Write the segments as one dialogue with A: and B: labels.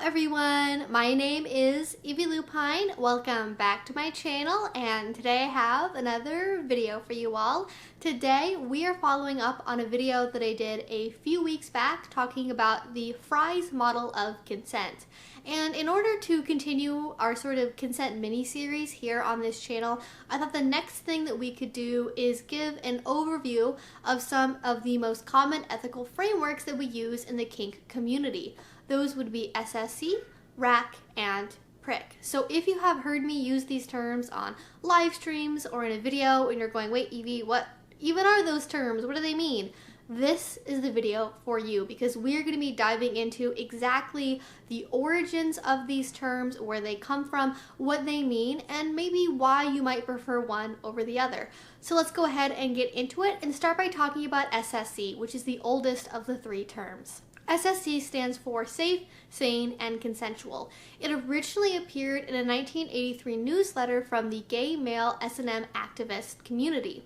A: everyone, my name is Evie Lupine. Welcome back to my channel, and today I have another video for you all. Today we are following up on a video that I did a few weeks back talking about the Fry's model of consent. And in order to continue our sort of consent mini-series here on this channel, I thought the next thing that we could do is give an overview of some of the most common ethical frameworks that we use in the kink community. Those would be SSC, RAC, and prick. So if you have heard me use these terms on live streams or in a video and you're going, wait Evie, what even are those terms? What do they mean? This is the video for you because we're going to be diving into exactly the origins of these terms, where they come from, what they mean, and maybe why you might prefer one over the other. So let's go ahead and get into it and start by talking about SSC, which is the oldest of the three terms. SSC stands for Safe, Sane, and Consensual. It originally appeared in a 1983 newsletter from the gay male S&M activist community.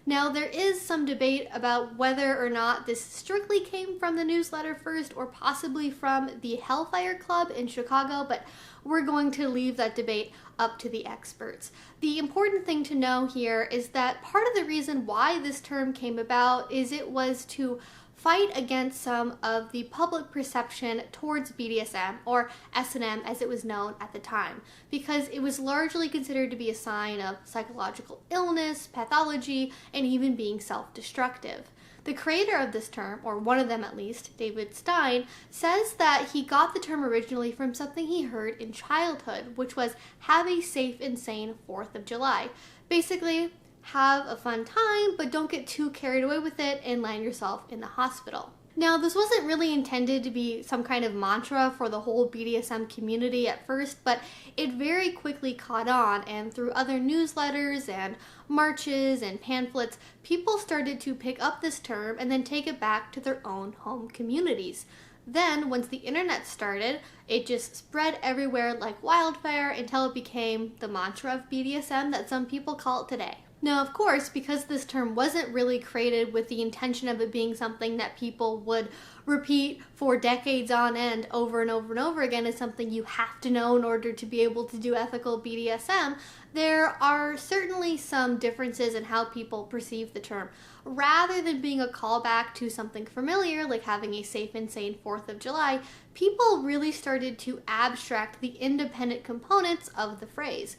A: Now, there is some debate about whether or not this strictly came from the newsletter first or possibly from the Hellfire Club in Chicago, but we're going to leave that debate up to the experts. The important thing to know here is that part of the reason why this term came about is it was to fight against some of the public perception towards BDSM, or S&M as it was known at the time, because it was largely considered to be a sign of psychological illness, pathology, and even being self-destructive. The creator of this term, or one of them at least, David Stein, says that he got the term originally from something he heard in childhood, which was have a safe and sane 4th of July. Basically, have a fun time, but don't get too carried away with it and land yourself in the hospital. Now, this wasn't really intended to be some kind of mantra for the whole BDSM community at first, but it very quickly caught on, and through other newsletters and marches and pamphlets, people started to pick up this term and then take it back to their own home communities. Then, once the internet started, it just spread everywhere like wildfire until it became the mantra of BDSM that some people call it today. Now, of course, because this term wasn't really created with the intention of it being something that people would repeat for decades on end over and over and over again as something you have to know in order to be able to do ethical BDSM, there are certainly some differences in how people perceive the term. Rather than being a callback to something familiar, like having a safe and sane 4th of July, people really started to abstract the independent components of the phrase.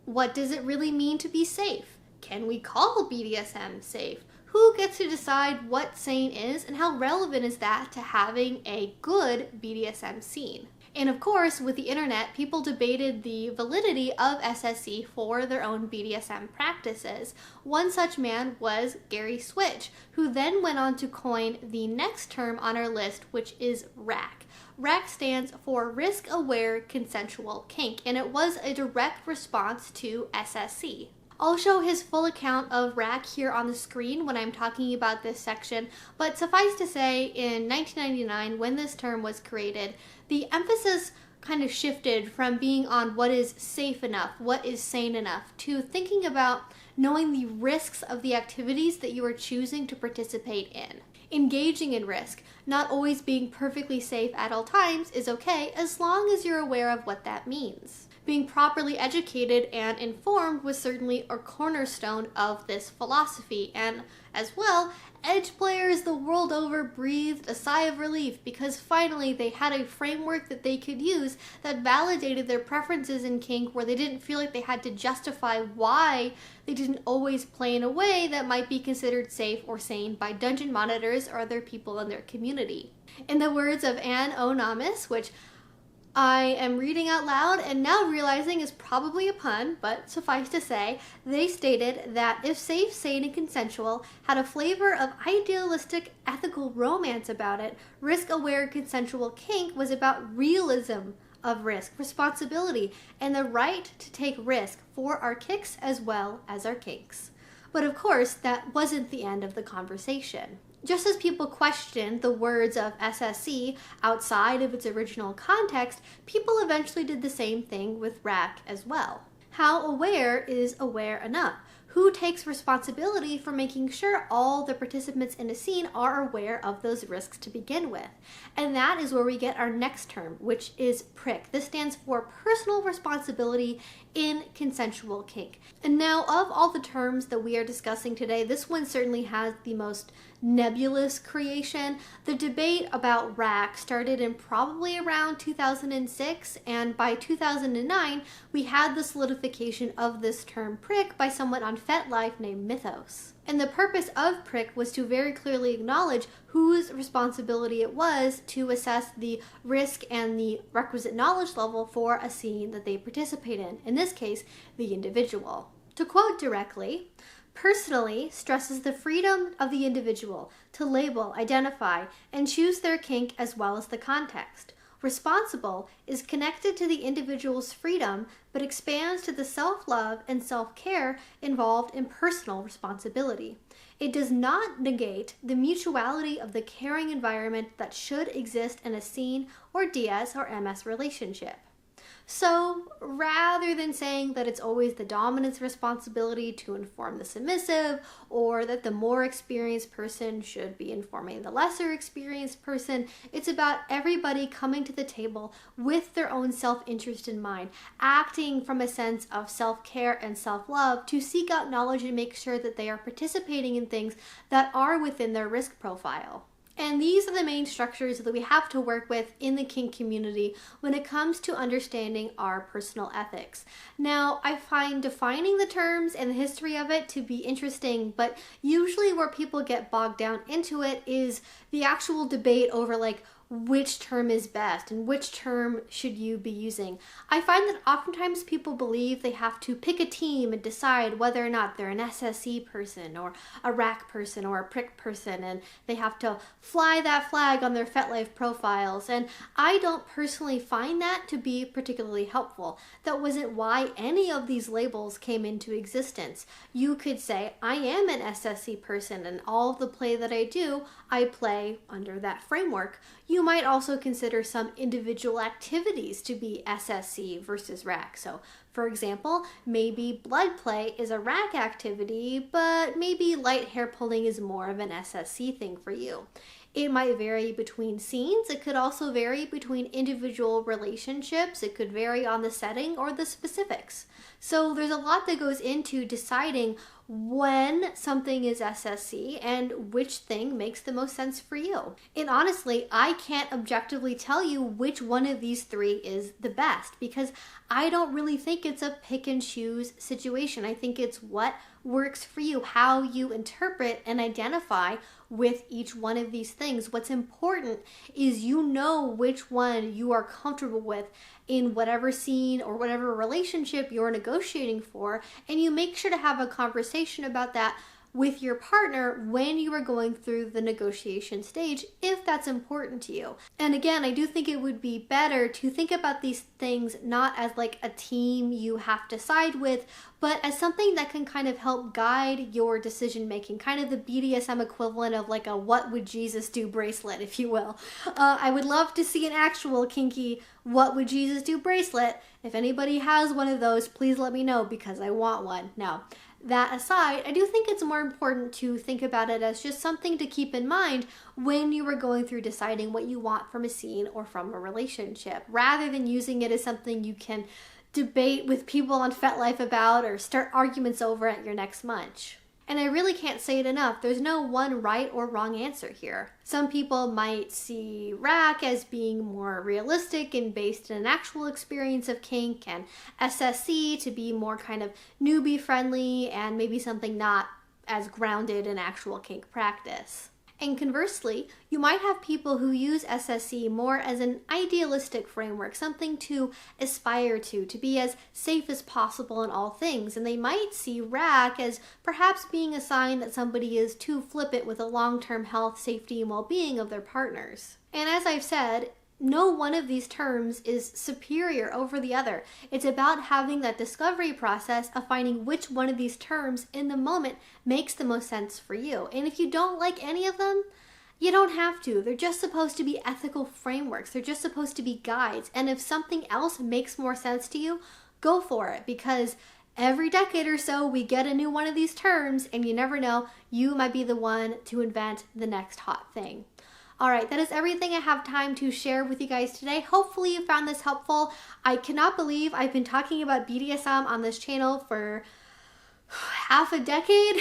A: What does it really mean to be safe? Can we call BDSM safe? Who gets to decide what sane is, and how relevant is that to having a good BDSM scene? And of course, with the internet, people debated the validity of SSC for their own BDSM practices. One such man was Gary Switch, who then went on to coin the next term on our list, which is RAC. RAC stands for Risk Aware Consensual Kink, and it was a direct response to SSC. I'll show his full account of RAC here on the screen when I'm talking about this section, but suffice to say, in 1999, when this term was created, the emphasis kind of shifted from being on what is safe enough, what is sane enough, to thinking about knowing the risks of the activities that you are choosing to participate in. Engaging in risk, not always being perfectly safe at all times, is okay as long as you're aware of what that means. Being properly educated and informed was certainly a cornerstone of this philosophy, and as well, edge players the world over breathed a sigh of relief because finally they had a framework that they could use that validated their preferences in kink, where they didn't feel like they had to justify why they didn't always play in a way that might be considered safe or sane by dungeon monitors or other people in their community. In the words of Audionautix, which I am reading out loud and now realizing is probably a pun, but suffice to say, they stated that if safe, sane, and consensual had a flavor of idealistic ethical romance about it, risk-aware consensual kink was about realism of risk, responsibility, and the right to take risk for our kicks as well as our kinks. But of course, that wasn't the end of the conversation. Just as people questioned the words of SSC outside of its original context, people eventually did the same thing with RAC as well. How aware is aware enough? who takes responsibility for making sure all the participants in a scene are aware of those risks to begin with. And that is where we get our next term, which is PRIC. This stands for personal responsibility in consensual kink. And now, of all the terms that we are discussing today, this one certainly has the most nebulous creation. The debate about RAC started in probably around 2006, and by 2009 we had the solidification of this term PRIC by someone on FetLife named Mythos. And the purpose of PRIC was to very clearly acknowledge whose responsibility it was to assess the risk and the requisite knowledge level for a scene that they participate in this case, the individual. To quote directly, personally stresses the freedom of the individual to label, identify, and choose their kink as well as the context. Responsible is connected to the individual's freedom, but expands to the self-love and self-care involved in personal responsibility. It does not negate the mutuality of the caring environment that should exist in a scene or DS or MS relationship. So rather than saying that it's always the dominant's responsibility to inform the submissive, or that the more experienced person should be informing the lesser experienced person, it's about everybody coming to the table with their own self-interest in mind, acting from a sense of self-care and self-love to seek out knowledge and make sure that they are participating in things that are within their risk profile. And these are the main structures that we have to work with in the kink community when it comes to understanding our personal ethics. Now, I find defining the terms and the history of it to be interesting, but usually where people get bogged down into it is the actual debate over like which term is best and which term should you be using. I find that oftentimes people believe they have to pick a team and decide whether or not they're an SSC person or a RAC person or a PRIC person, and they have to fly that flag on their FetLife profiles, and I don't personally find that to be particularly helpful. That wasn't why any of these labels came into existence. You could say, I am an SSC person and all of the play that I do, I play under that framework. You might also consider some individual activities to be SSC versus RAC. So, for example, maybe blood play is a RAC activity, but maybe light hair pulling is more of an SSC thing for you. It might vary between scenes. It could also vary between individual relationships. It could vary on the setting or the specifics. So there's a lot that goes into deciding when something is SSC and which thing makes the most sense for you. And honestly, I can't objectively tell you which one of these three is the best because I don't really think it's a pick and choose situation. I think it's what works for you, how you interpret and identify with each one of these things. What's important is you know which one you are comfortable with in whatever scene or whatever relationship you're negotiating for, and you make sure to have a conversation about that with your partner when you are going through the negotiation stage, if that's important to you. And again, I do think it would be better to think about these things not as like a team you have to side with, but as something that can kind of help guide your decision making, kind of the BDSM equivalent of like a what would Jesus do bracelet, if you will. I would love to see an actual kinky what would Jesus do bracelet. If anybody has one of those, please let me know because I want one. Now, that aside, I do think it's more important to think about it as just something to keep in mind when you are going through deciding what you want from a scene or from a relationship, rather than using it as something you can debate with people on FetLife about or start arguments over at your next munch. And I really can't say it enough, there's no one right or wrong answer here. Some people might see RAC as being more realistic and based in an actual experience of kink, and SSC to be more kind of newbie friendly and maybe something not as grounded in actual kink practice. And conversely, you might have people who use SSC more as an idealistic framework, something to aspire to be as safe as possible in all things. And they might see RAC as perhaps being a sign that somebody is too flippant with the long-term health, safety, and well-being of their partners. And as I've said, no one of these terms is superior over the other. It's about having that discovery process of finding which one of these terms in the moment makes the most sense for you. And if you don't like any of them, you don't have to. They're just supposed to be ethical frameworks. They're just supposed to be guides. And if something else makes more sense to you, go for it, because every decade or so, we get a new one of these terms, and you never know, you might be the one to invent the next hot thing. All right, that is everything I have time to share with you guys today. Hopefully you found this helpful. I cannot believe I've been talking about BDSM on this channel for half a decade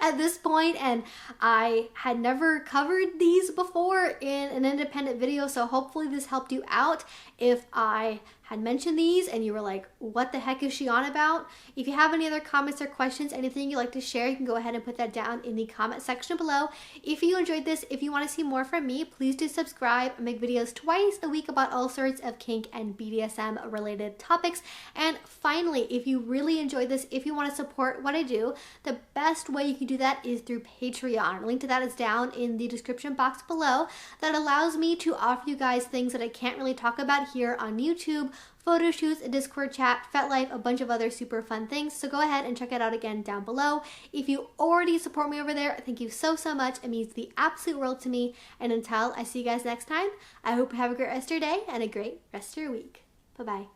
A: at this point, and I had never covered these before in an independent video, so hopefully this helped you out. If I had mentioned these and you were like, what the heck is she on about? If you have any other comments or questions, anything you'd like to share, you can go ahead and put that down in the comment section below. If you enjoyed this, if you want to see more from me, please do subscribe. I make videos twice a week about all sorts of kink and BDSM related topics. And finally, if you really enjoyed this, if you want to support what I do, the best way you can do that is through Patreon. A link to that is down in the description box below. That allows me to offer you guys things that I can't really talk about here on YouTube: photo shoots, a Discord chat, FetLife, a bunch of other super fun things. So go ahead and check it out again down below. If you already support me over there, thank you so much. It means the absolute world to me. And until I see you guys next time, I hope you have a great rest of your day and a great rest of your week. Bye-bye.